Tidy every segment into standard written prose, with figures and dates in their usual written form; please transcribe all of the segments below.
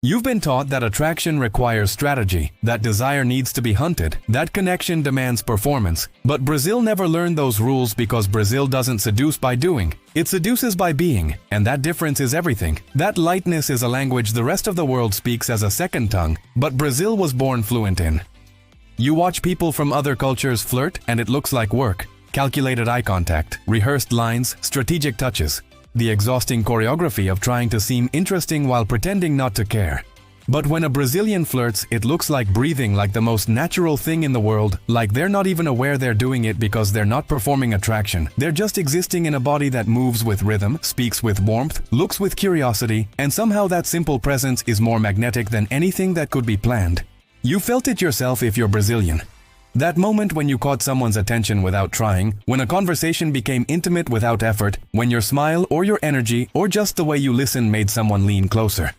You've been taught that attraction requires strategy, that desire needs to be hunted, that connection demands performance. But Brazil never learned those rules because Brazil doesn't seduce by doing. It seduces by being, and that difference is everything. That lightness is a language the rest of the world speaks as a second tongue, but Brazil was born fluent in. You watch people from other cultures flirt, and it looks like work. Calculated eye contact, rehearsed lines, strategic touches. The exhausting choreography of trying to seem interesting while pretending not to care. But when a Brazilian flirts, it looks like breathing, like the most natural thing in the world, like they're not even aware they're doing it because they're not performing attraction. They're just existing in a body that moves with rhythm, speaks with warmth, looks with curiosity, and somehow that simple presence is more magnetic than anything that could be planned. You felt it yourself if you're Brazilian. That moment when you caught someone's attention without trying, when a conversation became intimate without effort, when your smile or your energy or just the way you listen made someone lean closer.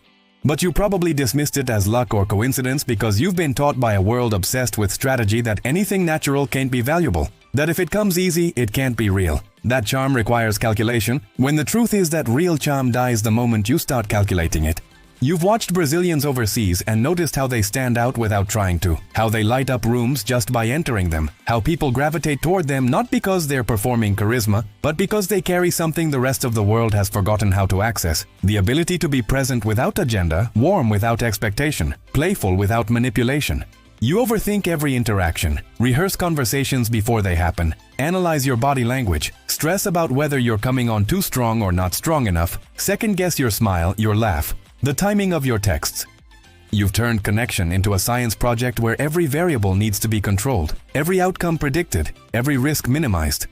But you probably dismissed it as luck or coincidence because you've been taught by a world obsessed with strategy that anything natural can't be valuable, that if it comes easy, it can't be real, that charm requires calculation, when the truth is that real charm dies the moment you start calculating it. You've watched Brazilians overseas and noticed how they stand out without trying to, how they light up rooms just by entering them, how people gravitate toward them not because they're performing charisma, but because they carry something the rest of the world has forgotten how to access: the ability to be present without agenda, warm without expectation, playful without manipulation. You overthink every interaction, rehearse conversations before they happen, analyze your body language, stress about whether you're coming on too strong or not strong enough, second-guess your smile, your laugh, the timing of your texts. You've turned connection into a science project where every variable needs to be controlled, every outcome predicted, every risk minimized.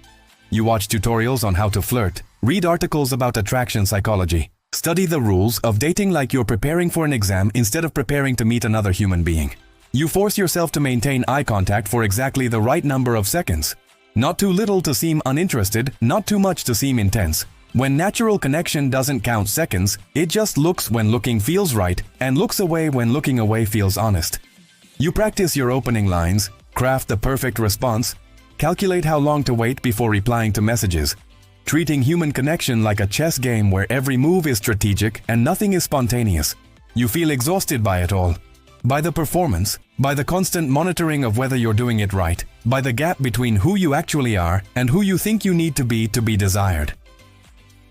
You watch tutorials on how to flirt, read articles about attraction psychology, study the rules of dating like you're preparing for an exam instead of preparing to meet another human being. You force yourself to maintain eye contact for exactly the right number of seconds. Not too little to seem uninterested, not too much to seem intense. When natural connection doesn't count seconds, it just looks when looking feels right and looks away when looking away feels honest. You practice your opening lines, craft the perfect response, calculate how long to wait before replying to messages, treating human connection like a chess game where every move is strategic and nothing is spontaneous. You feel exhausted by it all. By the performance, by the constant monitoring of whether you're doing it right, by the gap between who you actually are and who you think you need to be desired.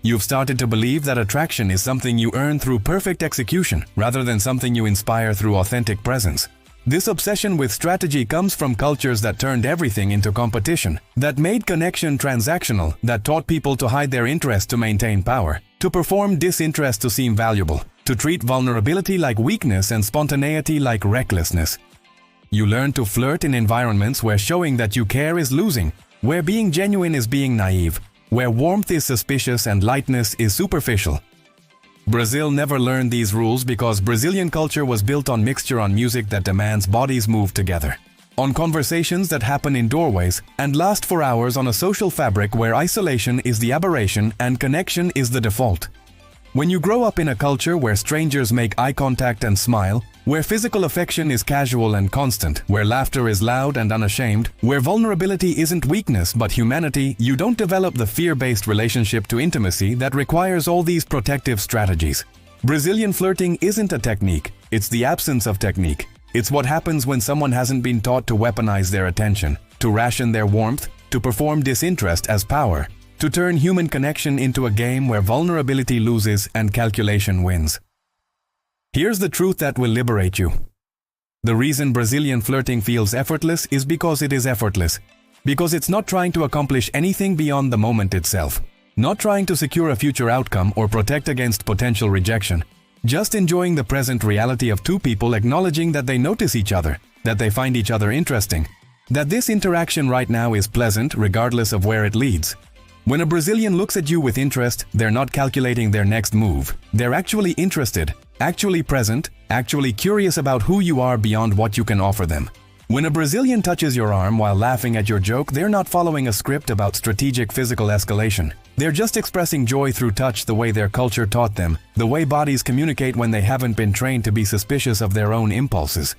You've started to believe that attraction is something you earn through perfect execution rather than something you inspire through authentic presence. This obsession with strategy comes from cultures that turned everything into competition, that made connection transactional, that taught people to hide their interest to maintain power, to perform disinterest to seem valuable, to treat vulnerability like weakness and spontaneity like recklessness. You learn to flirt in environments where showing that you care is losing, where being genuine is being naive, where warmth is suspicious and lightness is superficial. Brazil never learned these rules because Brazilian culture was built on mixture, on music that demands bodies move together, on conversations that happen in doorways and last for hours, on a social fabric where isolation is the aberration and connection is the default. When you grow up in a culture where strangers make eye contact and smile, where physical affection is casual and constant, where laughter is loud and unashamed, where vulnerability isn't weakness but humanity, you don't develop the fear-based relationship to intimacy that requires all these protective strategies. Brazilian flirting isn't a technique, it's the absence of technique. It's what happens when someone hasn't been taught to weaponize their attention, to ration their warmth, to perform disinterest as power, to turn human connection into a game where vulnerability loses and calculation wins. Here's the truth that will liberate you. The reason Brazilian flirting feels effortless is because it is effortless. Because it's not trying to accomplish anything beyond the moment itself. Not trying to secure a future outcome or protect against potential rejection. Just enjoying the present reality of two people acknowledging that they notice each other, that they find each other interesting, that this interaction right now is pleasant regardless of where it leads. When a Brazilian looks at you with interest, they're not calculating their next move. They're actually interested, actually present, actually curious about who you are beyond what you can offer them. When a Brazilian touches your arm while laughing at your joke, they're not following a script about strategic physical escalation. They're just expressing joy through touch the way their culture taught them, the way bodies communicate when they haven't been trained to be suspicious of their own impulses.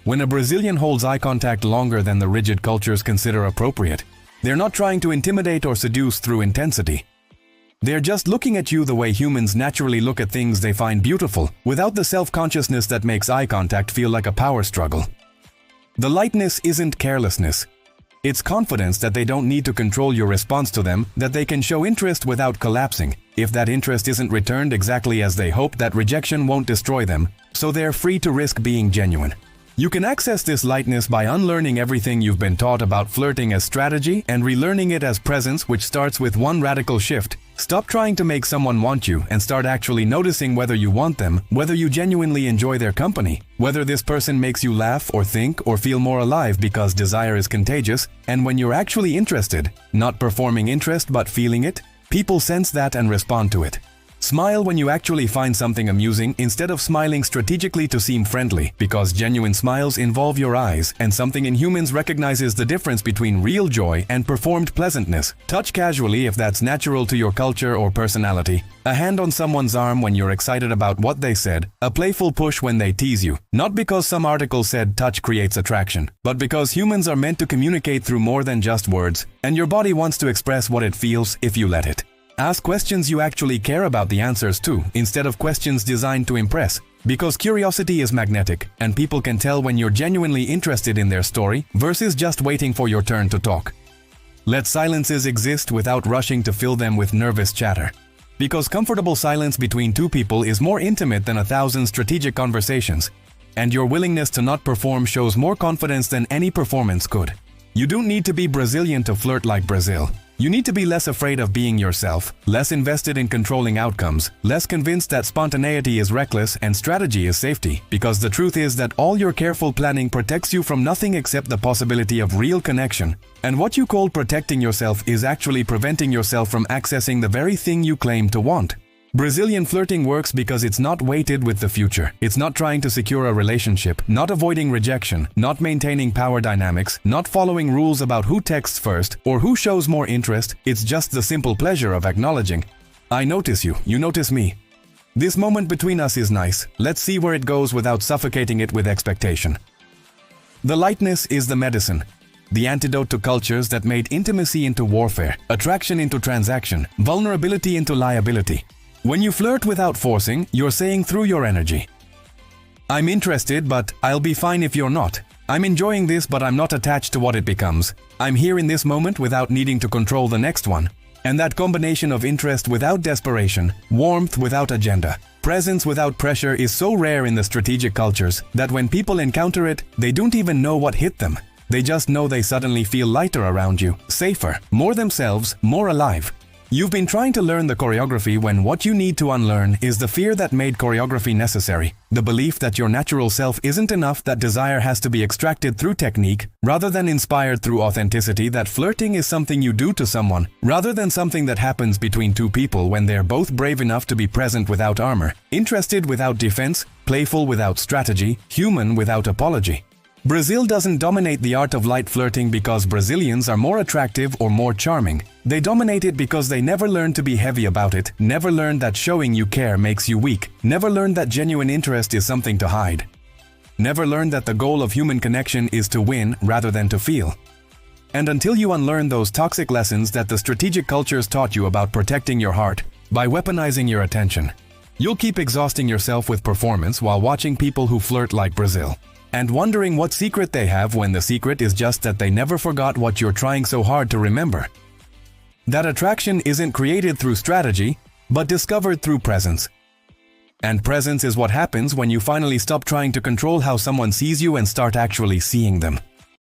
When a Brazilian holds eye contact longer than the rigid cultures consider appropriate, they're not trying to intimidate or seduce through intensity. They're just looking at you the way humans naturally look at things they find beautiful, without the self-consciousness that makes eye contact feel like a power struggle. The lightness isn't carelessness. It's confidence that they don't need to control your response to them, that they can show interest without collapsing. If that interest isn't returned exactly as they hope, that rejection won't destroy them, so they're free to risk being genuine. You can access this lightness by unlearning everything you've been taught about flirting as strategy and relearning it as presence, which starts with one radical shift. Stop trying to make someone want you and start actually noticing whether you want them, whether you genuinely enjoy their company, whether this person makes you laugh or think or feel more alive, because desire is contagious, and when you're actually interested, not performing interest but feeling it, people sense that and respond to it. Smile when you actually find something amusing instead of smiling strategically to seem friendly, because genuine smiles involve your eyes, and something in humans recognizes the difference between real joy and performed pleasantness. Touch casually if that's natural to your culture or personality. A hand on someone's arm when you're excited about what they said. A playful push when they tease you. Not because some article said touch creates attraction, but because humans are meant to communicate through more than just words, and your body wants to express what it feels if you let it. Ask questions you actually care about the answers to, instead of questions designed to impress. Because curiosity is magnetic, and people can tell when you're genuinely interested in their story versus just waiting for your turn to talk. Let silences exist without rushing to fill them with nervous chatter. Because comfortable silence between two people is more intimate than 1,000 strategic conversations, and your willingness to not perform shows more confidence than any performance could. You don't need to be Brazilian to flirt like Brazil. You need to be less afraid of being yourself, less invested in controlling outcomes, less convinced that spontaneity is reckless and strategy is safety, because the truth is that all your careful planning protects you from nothing except the possibility of real connection. And what you call protecting yourself is actually preventing yourself from accessing the very thing you claim to want. Brazilian flirting works because it's not weighted with the future. It's not trying to secure a relationship, not avoiding rejection, not maintaining power dynamics, not following rules about who texts first or who shows more interest. It's just the simple pleasure of acknowledging, I notice you, you notice me. This moment between us is nice. Let's see where it goes without suffocating it with expectation. The lightness is the medicine. The antidote to cultures that made intimacy into warfare, attraction into transaction, vulnerability into liability. When you flirt without forcing, you're saying through your energy, I'm interested, but I'll be fine if you're not. I'm enjoying this, but I'm not attached to what it becomes. I'm here in this moment without needing to control the next one. And that combination of interest without desperation, warmth without agenda, presence without pressure is so rare in the strategic cultures that when people encounter it, they don't even know what hit them. They just know they suddenly feel lighter around you, safer, more themselves, more alive. You've been trying to learn the choreography when what you need to unlearn is the fear that made choreography necessary, the belief that your natural self isn't enough, that desire has to be extracted through technique rather than inspired through authenticity, that flirting is something you do to someone rather than something that happens between two people when they're both brave enough to be present without armor, interested without defense, playful without strategy, human without apology. Brazil doesn't dominate the art of light flirting because Brazilians are more attractive or more charming. They dominate it because they never learned to be heavy about it, never learned that showing you care makes you weak, never learned that genuine interest is something to hide, never learned that the goal of human connection is to win rather than to feel. And until you unlearn those toxic lessons that the strategic cultures taught you about protecting your heart by weaponizing your attention, you'll keep exhausting yourself with performance while watching people who flirt like Brazil, and wondering what secret they have when the secret is just that they never forgot what you're trying so hard to remember. That attraction isn't created through strategy, but discovered through presence. And presence is what happens when you finally stop trying to control how someone sees you and start actually seeing them.